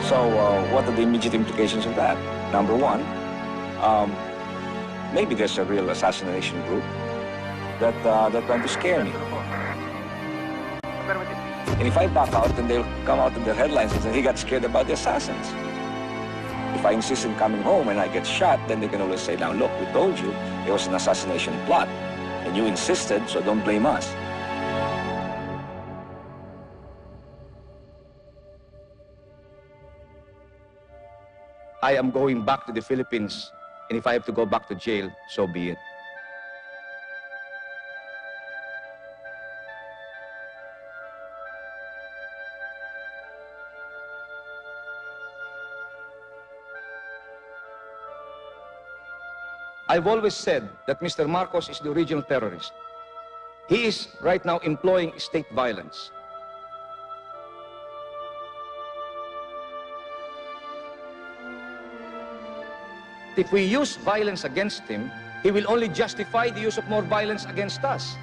So what are the immediate implications of that? Number one, maybe there's a real assassination group that trying to scare me. And if I back out, then they'll come out in their headlines and say, he got scared about the assassins. If I insist on coming home and I get shot, then they can always say, now look, we told you it was an assassination plot. And you insisted, so don't blame us. I am going back to the Philippines, and if I have to go back to jail, so be it. I've always said that Mr. Marcos is the original terrorist. He is right now employing state violence. If we use violence against him, he will only justify the use of more violence against us.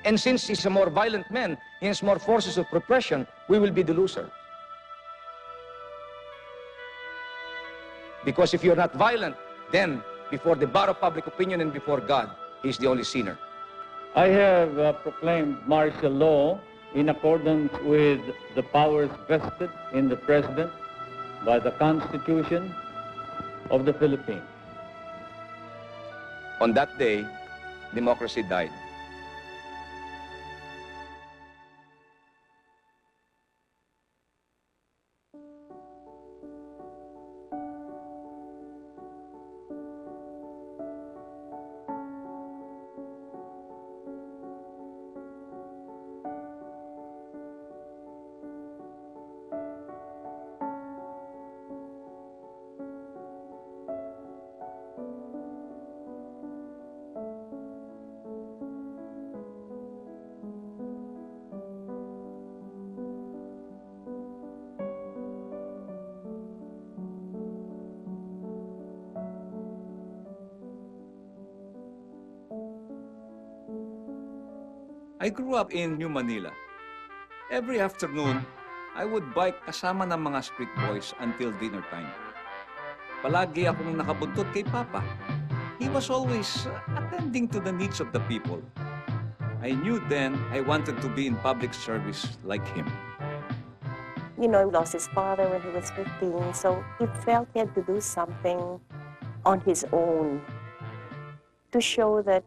And since he's a more violent man, he has more forces of repression, we will be the loser. Because if you're not violent, then before the bar of public opinion and before God, he's the only sinner. I have proclaimed martial law in accordance with the powers vested in the President by the Constitution of the Philippines. On that day, democracy died. I grew up in New Manila. Every afternoon, I would bike kasama ng mga street boys until dinner time. Palagi akong nakabuntot kay Papa. He was always attending to the needs of the people. I knew then I wanted to be in public service like him. You know, he lost his father when he was 15, so he felt he had to do something on his own to show that,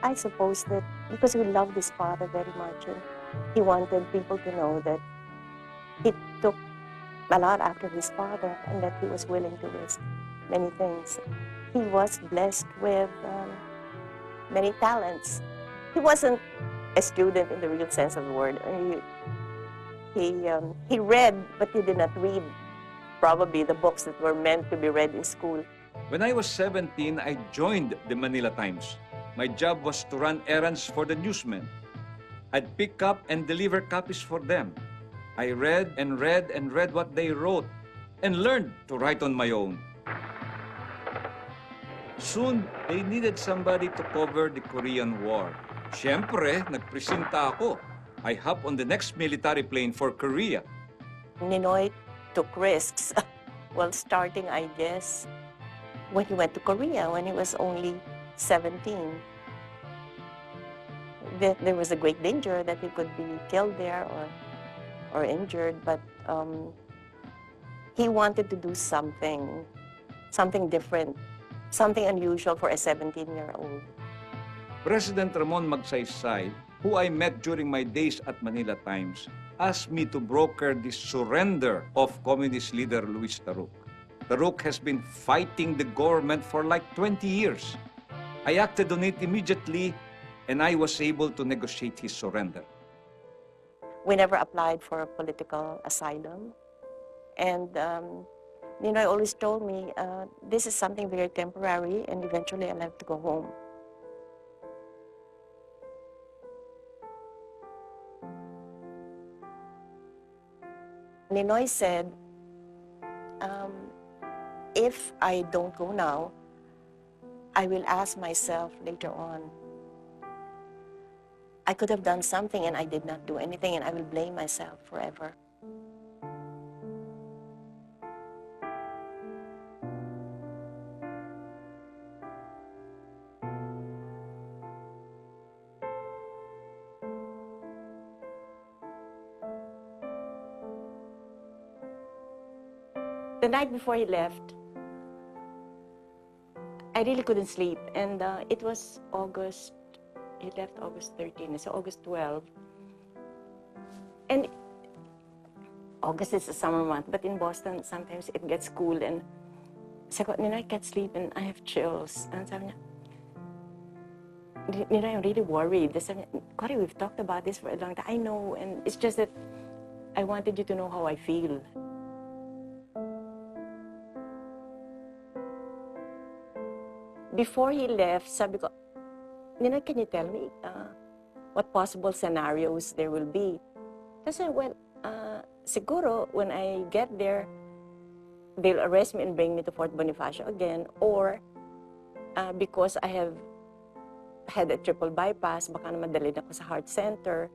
I suppose that because he loved his father very much, and he wanted people to know that he took a lot after his father and that he was willing to risk many things. He was blessed with many talents. He wasn't a student in the real sense of the word. He read, but he did not read probably the books that were meant to be read in school. When I was 17, I joined the Manila Times. My job was to run errands for the newsmen. I'd pick up and deliver copies for them. I read and read and read what they wrote and learned to write on my own. Soon, they needed somebody to cover the Korean War. Siyempre, nagpresenta ako. I hopped on the next military plane for Korea. Ninoy took risks. Well, starting, I guess, when he went to Korea, when he was only 17. There was a great danger that he could be killed there or injured, but he wanted to do something different, something unusual for a 17-year-old. President Ramon Magsaysay, who I met during my days at Manila Times, asked me to broker the surrender of communist leader Luis Taruc. Taruc has been fighting the government for like 20 years. I acted on it immediately, and I was able to negotiate his surrender. We never applied for a political asylum. And Ninoy always told me, this is something very temporary, and eventually I'll have to go home. Ninoy said, if I don't go now, I will ask myself later on, I could have done something and I did not do anything, and I will blame myself forever. The night before he left, I really couldn't sleep, and it was August. He left August 13, so August 12. And August is a summer month, but in Boston, sometimes it gets cool, and sabi ko, Ninoy, I can't sleep, and I have chills. And sabi niya, Ninoy, I'm really worried. Sabi niya, Cory, we've talked about this for a long time. I know, and it's just that I wanted you to know how I feel. Before he left, sabi ko, Ninoy, can you tell me what possible scenarios there will be? Kasi, well, siguro, when I get there, they'll arrest me and bring me to Fort Bonifacio again, or because I have had a triple bypass, baka na madali na ako sa heart center,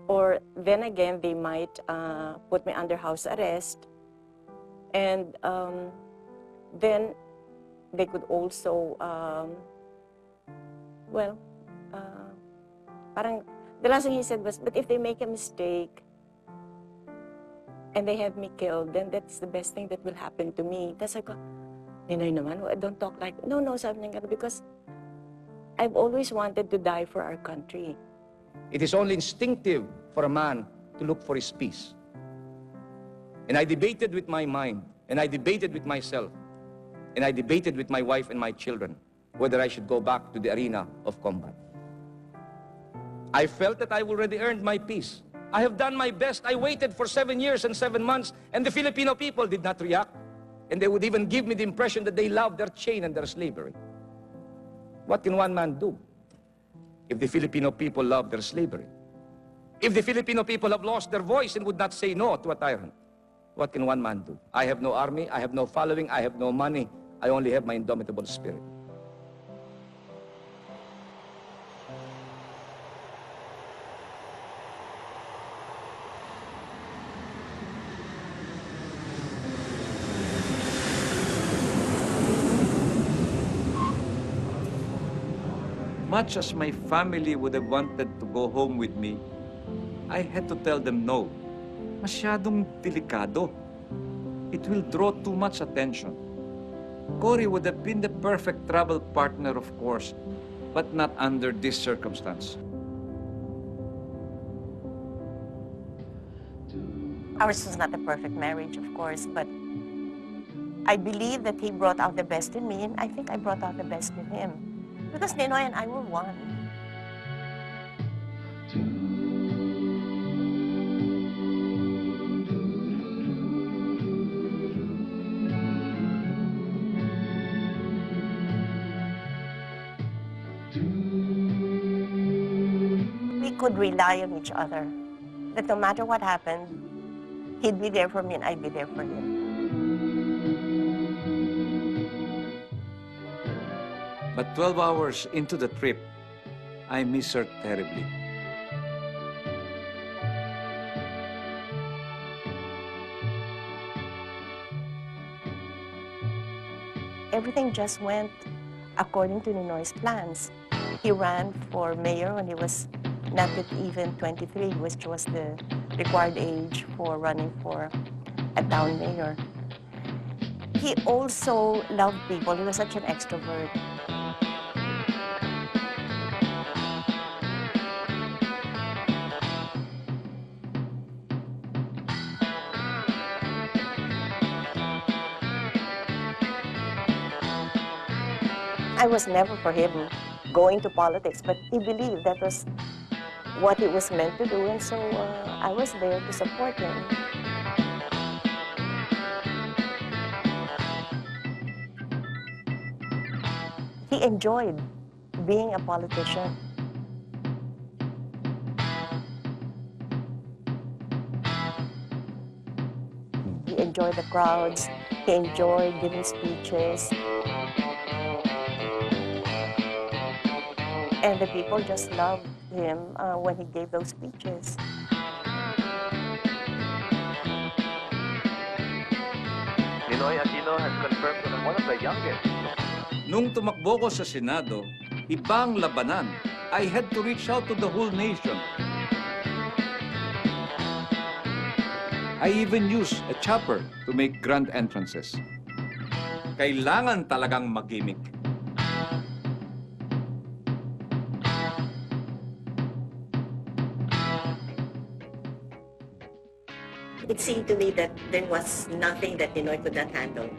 or then again, they might put me under house arrest, and then they could also, parang, the last thing he said was, but if they make a mistake and they have me killed, then that's the best thing that will happen to me. Tapos I go, Ninoy naman, don't talk like, no, sabi niya, because I've always wanted to die for our country. It is only instinctive for a man to look for his peace. And I debated with my mind, and I debated with myself, and I debated with my wife and my children whether I should go back to the arena of combat. I felt that I already earned my peace. I have done my best. I waited for 7 years and 7 months, and the Filipino people did not react. And they would even give me the impression that they loved their chain and their slavery. What can one man do if the Filipino people love their slavery? If the Filipino people have lost their voice and would not say no to a tyrant, what can one man do? I have no army, I have no following, I have no money. I only have my indomitable spirit. Much as my family would have wanted to go home with me, I had to tell them no. Masyadong delikado. It will draw too much attention. Cory would have been the perfect travel partner, of course, but not under this circumstance. Ours was not a perfect marriage, of course, but I believe that he brought out the best in me, and I think I brought out the best in him. Because Ninoy and I were one. We could rely on each other. That no matter what happened, he'd be there for me and I'd be there for him. But 12 hours into the trip, I miss her terribly. Everything just went according to Ninoy's plans. He ran for mayor when he was not yet even 23, which was the required age for running for a town mayor. He also loved people. He was such an extrovert. I was never for him going to politics, but he believed that was what he was meant to do, and so I was there to support him. He enjoyed being a politician. He enjoyed the crowds. He enjoyed giving speeches. And the people just loved him when he gave those speeches. Ninoy Aquino has confirmed to them one of the youngest. Nung tumakbo ko sa Senado, ibang labanan. I had to reach out to the whole nation. I even used a chopper to make grand entrances. Kailangan talagang mag-gimmick. It seemed to me that there was nothing that Ninoy could not handle.